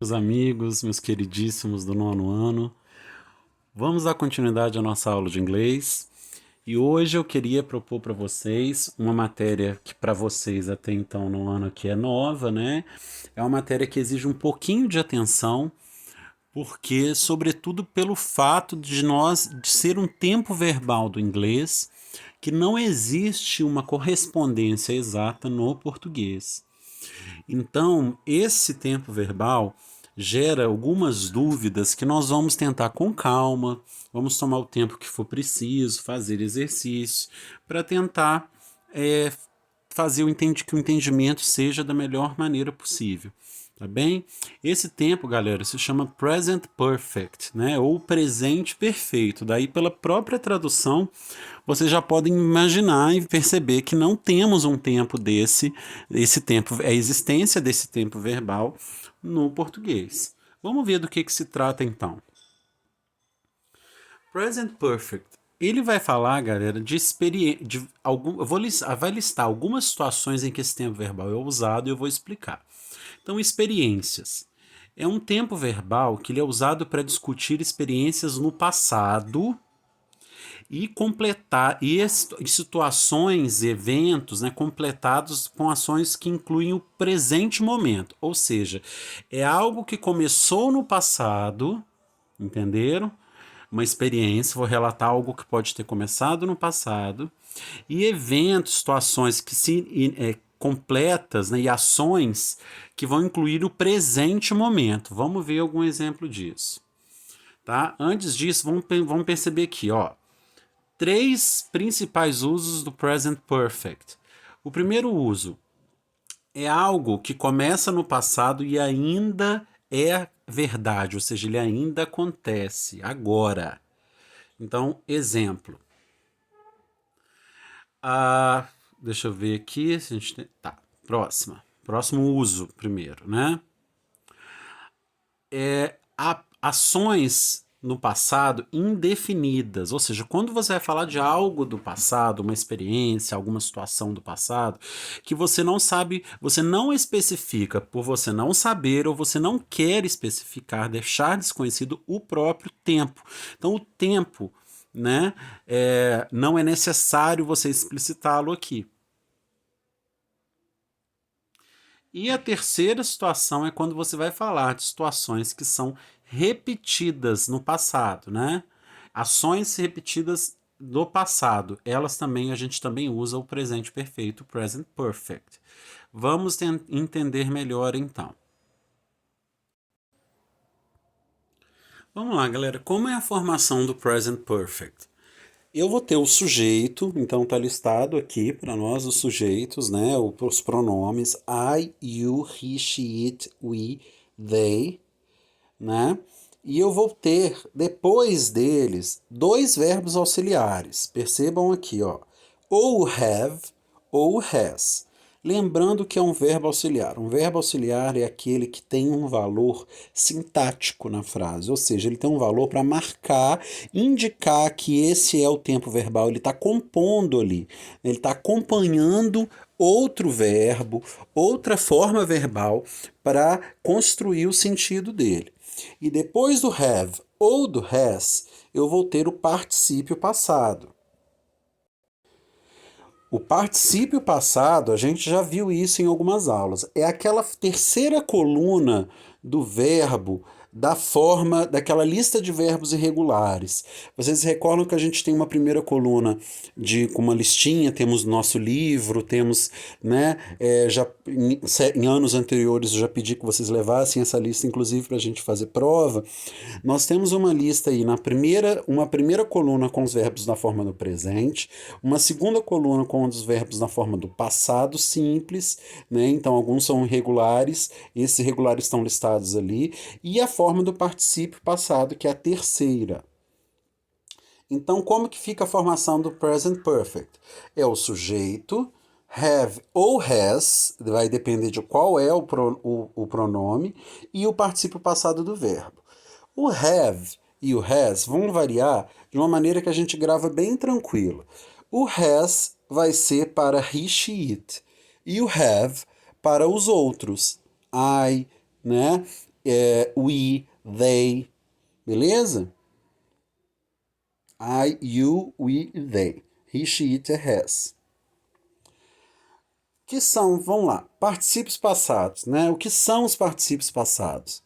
Meus amigos, meus queridíssimos do nono ano, vamos dar continuidade à nossa aula de inglês. E hoje eu queria propor para vocês uma matéria que para vocês até então no ano aqui é nova, né? É uma matéria que exige um pouquinho de atenção, porque sobretudo pelo fato de ser um tempo verbal do inglês, que não existe uma correspondência exata no português. Então, esse tempo verbal gera algumas dúvidas que nós vamos tentar com calma, vamos tomar o tempo que for preciso, fazer exercício, para tentar é, fazer que o entendimento seja da melhor maneira possível. Tá bem? Esse tempo, galera, se chama present perfect, né? Ou presente perfeito. Daí, pela própria tradução, vocês já podem imaginar e perceber que não temos um tempo esse tempo, a existência desse tempo verbal no português. Vamos ver do que se trata então. Present perfect. Ele vai falar, galera, de experiência. Vai listar algumas situações em que esse tempo verbal é usado e eu vou explicar. Então, experiências. É um tempo verbal que ele é usado para discutir experiências no passado e completar situações, eventos, né, completados com ações que incluem o presente momento. Ou seja, é algo que começou no passado, entenderam? Uma experiência, vou relatar algo que pode ter começado no passado, e eventos, situações que se completas, né, e ações que vão incluir o presente momento. Vamos ver algum exemplo disso. Tá? Antes disso, vamos perceber aqui, ó, três principais usos do present perfect. O primeiro uso é algo que começa no passado e ainda é verdade, ou seja, ele ainda acontece agora. Então, exemplo. Ah, deixa eu ver aqui. Se a gente tem... Tá, próxima. Próximo uso primeiro, né? Ações no passado indefinidas, ou seja, quando você vai falar de algo do passado, uma experiência, alguma situação do passado, que você não sabe, você não especifica por você não saber ou você não quer especificar, deixar desconhecido o próprio tempo. Então, o tempo, né, não é necessário você explicitá-lo aqui. E a terceira situação é quando você vai falar de situações que são repetidas no passado, né? Ações repetidas do passado. Elas também, a gente também usa o presente perfeito, present perfect. Vamos entender melhor então. Vamos lá, galera. Como é a formação do present perfect? Eu vou ter o sujeito, então tá listado aqui para nós os sujeitos, né? Os pronomes I, you, he, she, it, we, they, né? E eu vou ter, depois deles, dois verbos auxiliares. Percebam aqui, ó. Ou have ou has. Lembrando que é um verbo auxiliar. Um verbo auxiliar é aquele que tem um valor sintático na frase, ou seja, ele tem um valor para marcar, indicar que esse é o tempo verbal, ele está compondo ali, ele está acompanhando outro verbo, outra forma verbal para construir o sentido dele. E depois do have ou do has, eu vou ter o particípio passado. O particípio passado, a gente já viu isso em algumas aulas. É aquela terceira coluna do verbo da forma daquela lista de verbos irregulares. Vocês recordam que a gente tem uma primeira coluna com uma listinha, temos nosso livro, temos, né, em anos anteriores eu já pedi que vocês levassem essa lista, inclusive, para a gente fazer prova. Nós temos uma lista aí uma primeira coluna com os verbos na forma do presente, uma segunda coluna com os verbos na forma do passado simples, né? Então alguns são irregulares, esses irregulares estão listados ali, e a forma do particípio passado, que é a terceira. Então, como que fica a formação do present perfect? É o sujeito, have ou has, vai depender de qual é o pronome, e o particípio passado do verbo. O have e o has vão variar de uma maneira que a gente grava bem tranquilo. O has vai ser para he, she, it. E o have para os outros. I, né? we, they, beleza? I, you, we, they. He, she, it, has. Que são, vamos lá, particípios passados, né? O que são os particípios passados?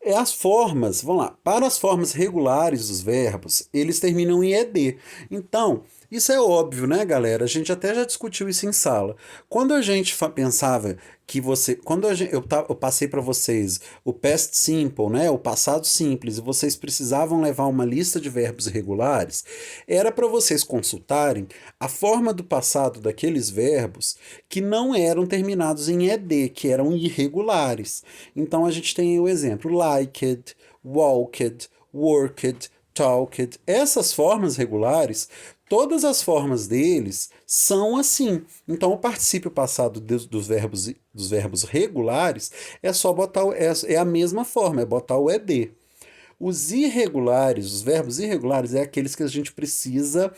É as formas, vamos lá, para as formas regulares dos verbos, eles terminam em ed. Então, isso é óbvio, né, galera? A gente até já discutiu isso em sala. Quando a gente pensava que você. Eu passei para vocês o past simple, né, o passado simples, e vocês precisavam levar uma lista de verbos irregulares, era para vocês consultarem a forma do passado daqueles verbos que não eram terminados em ed, que eram irregulares. Então a gente tem o exemplo liked, walked, worked, talked. Essas formas regulares, todas as formas deles são assim. Então, o particípio passado dos verbos regulares é só botar é a mesma forma, é botar o ed. Os irregulares, os verbos irregulares, é aqueles que a gente precisa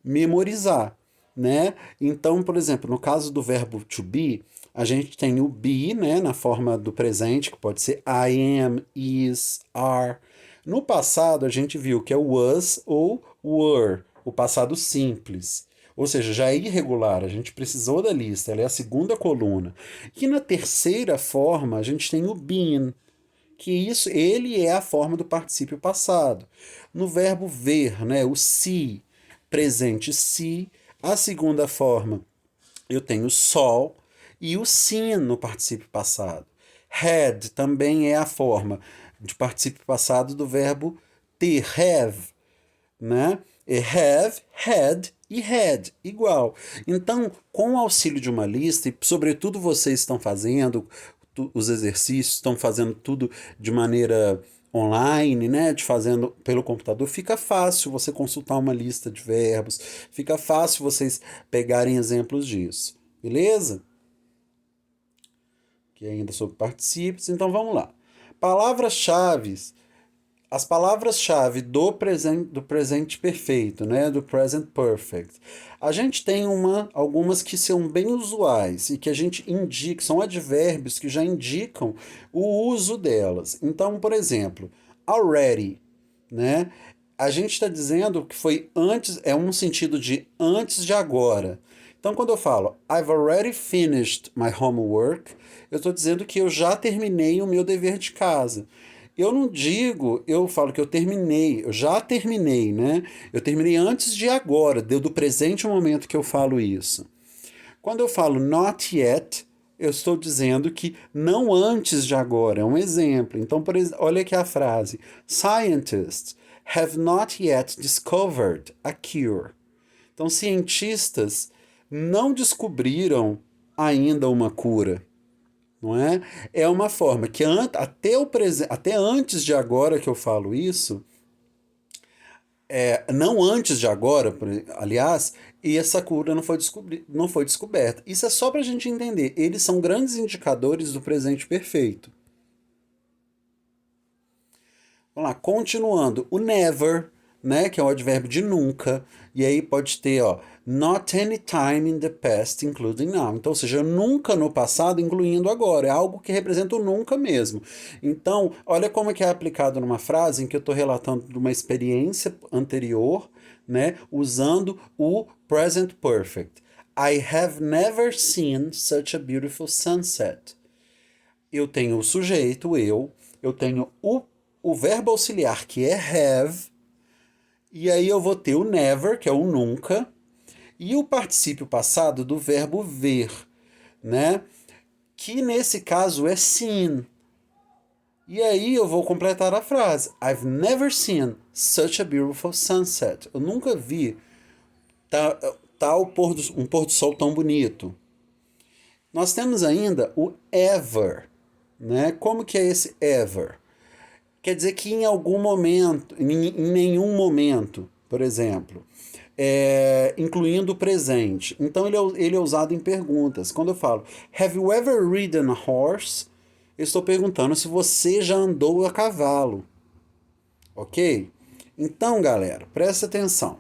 memorizar, né? Então, por exemplo, no caso do verbo to be, a gente tem o be, né, na forma do presente, que pode ser I am, is, are. No passado, a gente viu que é was ou were, o passado simples. Ou seja, já é irregular, a gente precisou da lista, ela é a segunda coluna. E na terceira forma, a gente tem o been, que ele é a forma do particípio passado. No verbo ver, né, o see, presente see, a segunda forma eu tenho saw e o seen no particípio passado. Had também é a forma de particípio passado do verbo ter, have, né? Have, had e had, igual. Então, com o auxílio de uma lista, e sobretudo vocês estão fazendo os exercícios, estão fazendo tudo de maneira online, né, de fazendo pelo computador, fica fácil você consultar uma lista de verbos, fica fácil vocês pegarem exemplos disso, beleza? Que ainda sobre particípios, então vamos lá. Palavras-chave, as palavras-chave do presente perfeito, né, do present perfect. A gente tem algumas que são bem usuais e que a gente indica, são advérbios que já indicam o uso delas. Então, por exemplo, already, né? A gente está dizendo que foi antes, é um sentido de antes de agora. Então, quando eu falo I've already finished my homework, eu estou dizendo que eu já terminei o meu dever de casa. Eu não digo, eu falo que eu terminei, eu já terminei, né? Eu terminei antes de agora, do presente momento que eu falo isso. Quando eu falo not yet, eu estou dizendo que não antes de agora, é um exemplo. Então, olha aqui a frase: Scientists have not yet discovered a cure. Então, cientistas não descobriram ainda uma cura. Não é? É uma forma que até antes de agora que eu falo isso, não antes de agora, aliás, e essa cura não foi descoberta. Isso é só para a gente entender. Eles são grandes indicadores do presente perfeito. Vamos lá, continuando. O never, né, que é o advérbio de nunca, e aí pode ter, ó, not any time in the past, including now. Então, ou seja, nunca no passado, incluindo agora. É algo que representa o nunca mesmo. Então, olha como é que é aplicado numa frase em que eu estou relatando de uma experiência anterior, né, usando o present perfect. I have never seen such a beautiful sunset. Eu tenho o sujeito, eu tenho o verbo auxiliar, que é have, e aí eu vou ter o never, que é o nunca, e o particípio passado do verbo ver, né? Que nesse caso é seen. E aí eu vou completar a frase. I've never seen such a beautiful sunset. Eu nunca vi um pôr do sol tão bonito. Nós temos ainda o ever, né? Como que é esse ever? Quer dizer que em algum momento, em nenhum momento, por exemplo, incluindo o presente. Então ele é usado em perguntas. Quando eu falo, have you ever ridden a horse? Eu estou perguntando se você já andou a cavalo. Ok? Então, galera, presta atenção.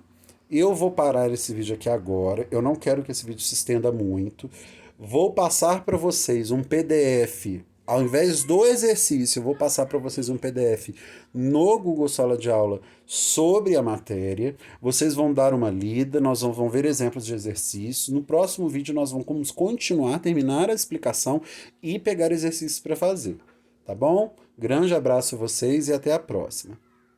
Eu vou parar esse vídeo aqui agora. Eu não quero que esse vídeo se estenda muito. Vou passar para vocês um PDF Ao invés do exercício, eu vou passar para vocês um PDF no Google Sala de Aula sobre a matéria. Vocês vão dar uma lida, nós vamos ver exemplos de exercícios. No próximo vídeo, nós vamos continuar, terminar a explicação e pegar exercícios para fazer. Tá bom? Grande abraço a vocês e até a próxima.